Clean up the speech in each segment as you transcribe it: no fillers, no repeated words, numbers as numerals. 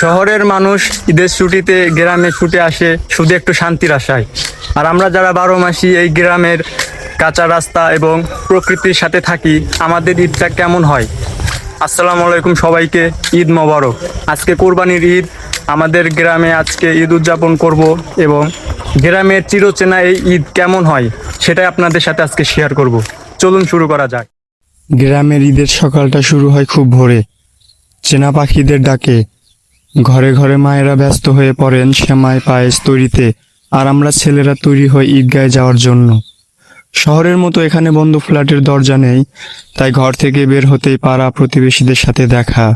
শহরের মানুষ ঈদের ছুটিতে গ্রামে ছুটে আসে শুধু একটু শান্তির আশায়। আর আমরা যারা 12 মাসই এই গ্রামের কাঁচা রাস্তা এবং প্রকৃতির সাথে থাকি, আমাদের ঈদটা কেমন হয়। আসসালামু আলাইকুম সবাইকে, ঈদ মোবারক। আজকে কোরবানির ঈদ, আমাদের গ্রামে আজকে ঈদ উদযাপন করব এবং গ্রামের চিরচেনা এই ঈদ কেমন হয় সেটাই আপনাদের সাথে আজকে শেয়ার করব। চলুন শুরু করা যাক। গ্রামের ঈদের সকালটা শুরু হয় খুব ভোরে, চেনা পাখিদের ডাকে। ঘরে ঘরে মায়েরা ব্যস্ত হয়ে পড়েন সেমাই পায়েস তৈরিতে, আর আমরা ছেলেরা তৈরি হই ঈদগাহে যাওয়ার জন্য। শহরের মতো এখানে বন্ধ ফ্ল্যাটের দরজা নেই, তাই ঘর থেকে বের হতেই পাড়া প্রতিবেশীদের সাথে দেখা।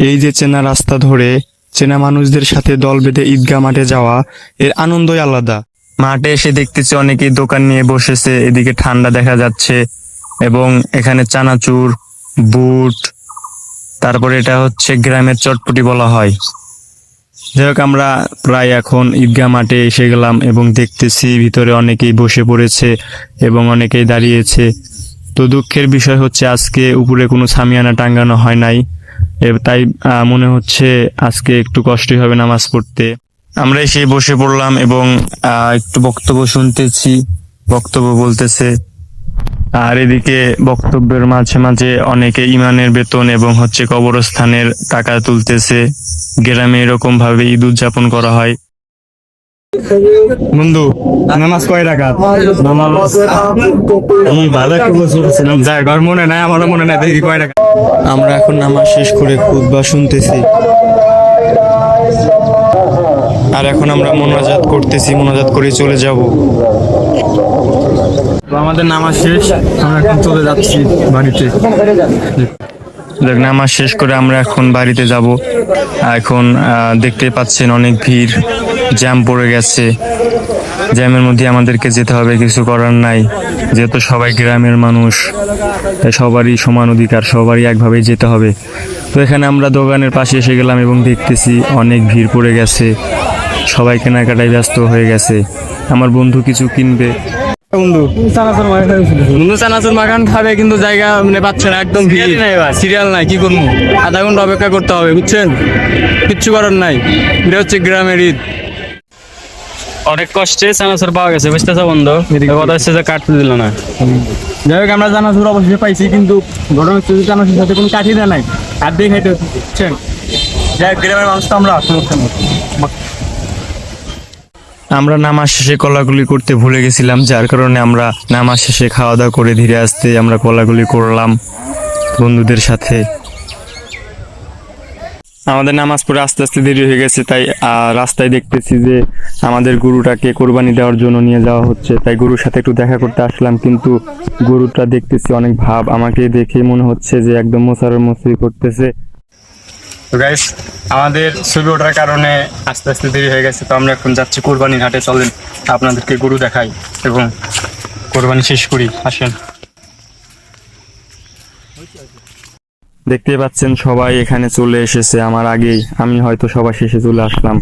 এই যে চেনা রাস্তা ধরে চেনা মানুষদের সাথে দল বেঁধে ঈদগাহ মাঠে যাওয়া, এর আনন্দই আলাদা। মাঠে এসে দেখতেছি অনেকেই দোকান নিয়ে বসেছে, এদিকে ঠান্ডা দেখা যাচ্ছে এবং এখানে চানাচুর, বুট, তারপরে এটা হচ্ছে গ্রামের চটপটি বলা হয়। যাই হোক, আমরা প্রায় এখন ঈদগাহ মাঠে এসে গেলাম এবং দেখতেছি ভিতরে অনেকেই বসে পড়েছে এবং অনেকেই দাঁড়িয়েছে। তো দুঃখের বিষয় হচ্ছে আজকে উপরে কোনো সামিয়ানা টাঙ্গানো হয় নাই, তাই মনে হচ্ছে আজকে একটু কষ্টই হবে নামাজ পড়তে। আমরা এসে বসে পড়লাম এবং একটু বক্তব্য শুনতেছি, বক্তব্য বলতেছে। আর এদিকে বক্তব্যের মাঝে মাঝে অনেকে ইমানের বেতন এবং হচ্ছে কবরস্থানের টাকা তুলতেছে। গ্রামে এরকম ভাবে ঈদ উদযাপন করা হয়। বন্ধু, নামাজ কয় রাকাত? আমি ভালো একটা বলছিলাম, যাই ঘর মনে নাই, আমারও মনে নাই, দেখি কয় রাকাত। আমরা এখন নামাজ শেষ করে খুতবা শুনতেছি, আর এখন আমরা মোনাজাত করতেছি, মোনাজাত করে চলে যাব। আমাদের নামাজ শেষ, আমরা এখন চলে যাচ্ছি বাড়িতে। নামাজ শেষ করে আমরা এখন বাড়িতে যাব। এখন দেখতে পাচ্ছেন অনেক ভিড়, জ্যাম পড়ে গেছে। জ্যামের মধ্যে আমাদেরকে যেতে হবে, কিছু করার নাই। যেহেতু সবাই গ্রামের মানুষ, সবারই সমান অধিকার, সবারই একভাবেই যেতে হবে। তো এখানে আমরা দোকানের পাশে এসে গেলাম এবং দেখতেছি অনেক ভিড় পড়ে গেছে, সবাই কেনাকাটায় ব্যস্ত হয়ে গেছে। আমার বন্ধু কিছু কিনবে। বন্ধু চানাচুর মাখান খাবে, কিন্তু জায়গা মানে পাচ্ছে না, একদম ভিড়, সিরিয়াল নাই। কি করবো, আধা ঘন্টা অপেক্ষা করতে হবে, বুঝছেন? কিচ্ছু করার নাই। এটা হচ্ছে গ্রামের ঈদ। অনেক কষ্টে চানাচুর পাওয়া গেছে, বুঝতেছ বন্ধু? কথা হচ্ছে যে কাটতে দিল না। যাই হোক, আমরা চানাচুর অবশ্যই পাইছি, কিন্তু ঘটনা হচ্ছে যে চানাচুর সাথে কোনো কাঠি দেয় নাই, হাত দিয়ে খাইতে হচ্ছে, বুঝছেন? যাই হোক, গ্রামের মানুষ তো আমরা আমরা নামাজ শেষে কলাগুলি করতে ভুলে গেছিলাম, যার কারণে আমরা নামাজ শেষে খাওয়া দাওয়া করে ধীরে আসতে আমরা কলাগুলি করলাম বন্ধুদের সাথে। আমাদের নামাজ পড়ে আস্তে আস্তে দেরি হয়ে গেছে, তাই রাস্তায় দেখতেছি যে আমাদের গরুটাকে কোরবানি দেওয়ার জন্য নিয়ে যাওয়া হচ্ছে। তাই গরুর সাথে একটু দেখা করতে আসলাম, কিন্তু গরুটা দেখতেছি অনেক ভাব, আমাকে দেখে মনে হচ্ছে যে একদম মোছারি করতেছে। তো গাইস, আমাদের ছবি ওঠার কারণে আস্তে আস্তে দেরি হয়ে গেছে। তো আমরা এখন যাচ্ছি কোরবানির হাটে। চলেন আপনাদেরকে গরু দেখাই এবং কোরবানি শেষ করি, আসেন। দেখতে পাচ্ছেন সবাই এখানে চলে এসেছে আমার আগেই, আমি হয়তো সবার শেষে চলে আসলাম।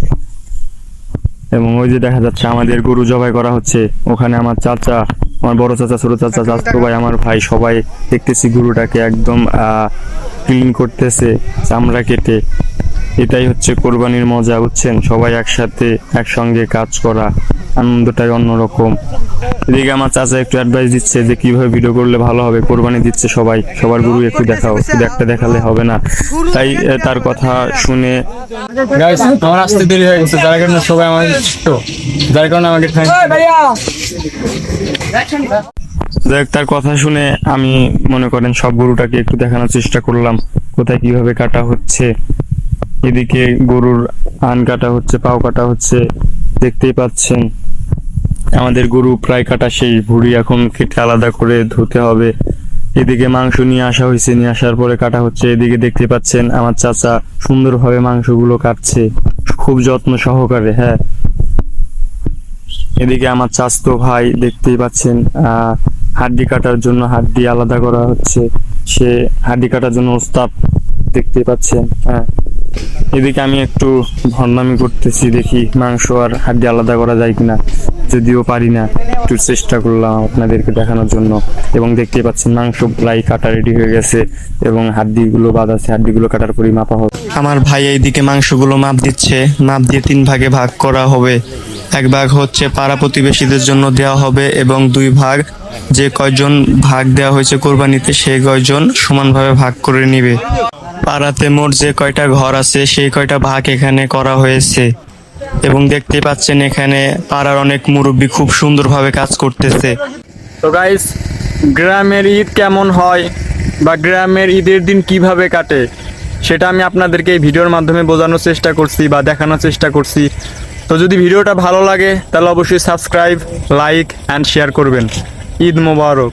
এবং ওই যে দেখা যাচ্ছে আমাদের গরু জবাই করা হচ্ছে, ওখানে আমার চাচা, আমার বড় চাচা, ছোট চাচা, চাচতো ভাই, আমার ভাই, সবাই দেখতেছি গরুটাকে একদম ক্লিন করতেছে, চামড়া কেটে। এটাই হচ্ছে কোরবানির মজা, বুঝছেন? সবাই একসাথে একসঙ্গে কাজ করা, আনন্দটাই অন্যরকম। এদিকে আমার চাচা একটু অ্যাডভাইস দিচ্ছে যে কিভাবে ভিডিও করলে ভালো হবে। কোরবানি দিচ্ছে সবাই, সবার গরু একটু দেখাও, শুধু একটা দেখালে হবে না। তাই তার কথা শুনে আমার আসতে দেরি হয়ে গেছে, যার কারণে সবাই আমাকে, যার কারণে আমাকে তার কথা শুনে আমি মনে করেন সব গরুটাকে একটু দেখানোর চেষ্টা করলাম, কোথায় কিভাবে কাটা হচ্ছে। এদিকে গরুর আন কাটা হচ্ছে, পাও কাটা হচ্ছে, দেখতেই পাচ্ছেন। আমাদের গরু প্রায় কাটা সেই, ভুঁড়ি এখন কেটে আলাদা করে ধুতে হবে। এদিকে মাংস নিয়ে আসা হয়েছে, নিয়ে আসার পরে কাটা হচ্ছে। এদিকে দেখতে পাচ্ছেন আমার চাচা সুন্দরভাবে মাংসগুলো কাটছে, খুব যত্ন সহকারে। হ্যাঁ, এদিকে আমার চাচতো ভাই দেখতেই পাচ্ছেন হাড্ডি কাটার জন্য হাড্ডি আলাদা করা হচ্ছে, সে হাড্ডি কাটার জন্য ওস্তাদ, দেখতেই পাচ্ছেন। হ্যাঁ, এদিকে আমি একটু ভণ্ডামি করতেছি, দেখি মাংস আর হাড্ডি আলাদা করা যায় কিনা। যদিও পারি না, একটু চেষ্টা করলাম আপনাদেরকে দেখানোর জন্য। এবং দেখতে পাচ্ছেন মাংস প্রায় কাটা রেডি হয়ে গেছে এবং হাড্ডিগুলো বাদ আছে, হাড্ডিগুলো কাটার পরই মাপা হবে। আমার ভাই এইদিকে মাংসগুলো মাপ দিচ্ছে, মাপ দিয়ে 3 ভাগে ভাগ করা হবে। 1 ভাগ হচ্ছে পাড়া প্রতিবেশীদের জন্য দেওয়া হবে এবং 2 ভাগ যে কয়জন ভাগ দেওয়া হয়েছে কোরবানিতে সেই কয়জন সমানভাবে ভাগ করে নিবে। পাড়াতে মোট যে কয়টা ঘর আছে সেই কয়টা ভাগ এখানে করা হয়েছে এবং দেখতে পাচ্ছেন এখানে পাড়ার অনেক মুরব্বী খুব সুন্দরভাবে কাজ করতেছে। তো গাইস, গ্রামের ঈদ কেমন হয় বা গ্রামের ঈদের দিন কিভাবে কাটে সেটা আমি আপনাদেরকে এই ভিডিওর মাধ্যমে বোঝানোর চেষ্টা করছি বা দেখানোর চেষ্টা করছি। তো যদি ভিডিওটা ভালো লাগে তাহলে অবশ্যই সাবস্ক্রাইব, লাইক অ্যান্ড শেয়ার করবেন। ঈদ মোবারক।